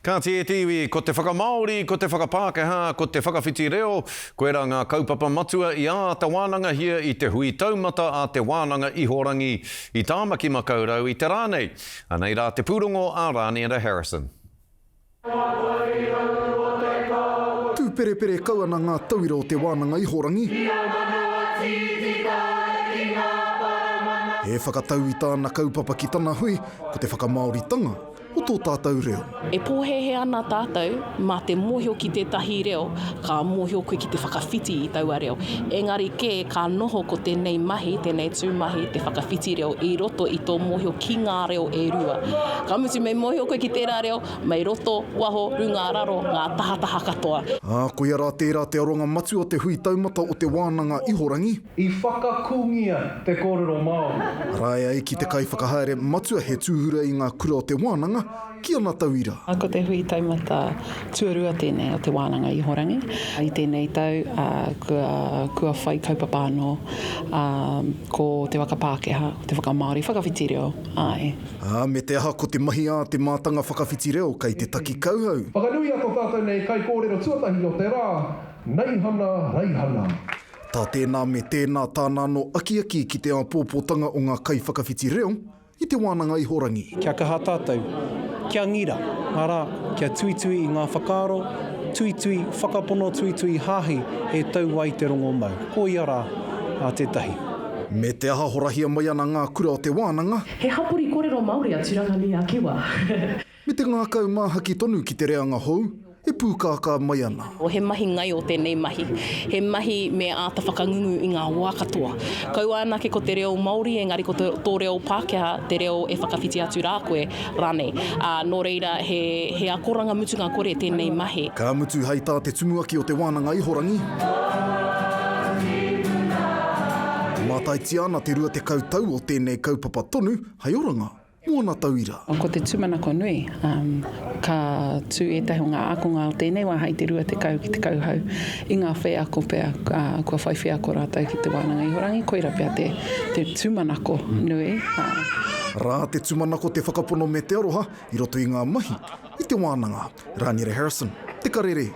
Ka te tiwi, ko te whakamaori, ko te whakapākehā, ko te whakawhiti reo, koe rā ngā kaupapa matua i a te wānanga hia i te hui taumata a te wānanga ihorangi i tāmaki makaurau i te rānei. Anei rā te pūrongo a Rāniara Harrison. Tūperepere kauana ngā tauira o te wānanga ihorangi. E whakatau i tāna kaupapa ki tāna hui, ko te whakamaoritanga o tō tātou reo. E pōhehe ana tātou, mā te mōhio ki tētahi reo, ka mōhio koe ki te whakawhiti i taua reo. Engari ke, ka noho ko tēnei mahi, tēnei tūmahi, te whakawhiti reo, i roto i tō mōhio ki ngā reo e rua. Ka mutu mei mōhio koe ki tērā reo, mei roto, waho, runga raro, ngā tahataha katoa. Koe rā tērā te aronga matu o te hui taumata o te wānanga ihorangi. I whakakungia te kōrero Māori. Rāia i ki te kai whakahaere matua he tūhura i ngā kura o te wānanga, ki ana tauira. Ko te hui taumata tuarua tēnei o te wānanga ihorangi. I tēnei tau, kua whai kaupapa anō, ko te whakapākehā, te whakamāori, whakawhiti reo, ai. Me te aha ko te mahi a te mātanga whakawhiti reo kei te taki kauhau. Whakanui ato tātou nei kai kōrero tuatahi o te rā, neihana, reihana. Tā tēnā me tēnā tāna no aki ki te pōpōtanga o ngā kai whakawhiti reo i te wānanga ihorangi. Kia kaha tātou, kia ngira, ara, kia tuitui i ngā whakaaro, tuitui, whakapono tuitui hāhi e tau ai te rongo mau. Ko ia rā a tētahi. Me te aha horahia mai ana ngā kura o te wānanga. He hapori kōrero Māori a Turangani a Kiwa. Me te ngākau māhaki tonu ki te reanga hou, e pūkākā mai ana. He mahi ngai o tēnei mahi. He mahi me āta whakangungu i ngā wā katoa. Kau anake ko te reo Māori, engari ko tō reo Pākehā, te reo e whakawhiti atu rā koe rānei. Nō reira, he akoranga mutu ngā kore tēnei mahi. Ka mutu hei tā te tumuaki o te wānanga ihorangi. Mātaiti ana te rua te kautau o tēnei kaupapa tonu, hei oranga. Mōna tauira. Ko te tūmanako nui, ka tū e tahi o ngā akonga o tēnei wā hei te rua te kau ki te kauhau. I ngā whea ko pēr, kua whai whea ko rātou ki te wānanga ihorangi, koira pēr te tūmanako nui. Rā te tūmanako te whakapono me te aroha, i roto i ngā mahi, i te wānanga. Rāniara Harrison, te karere.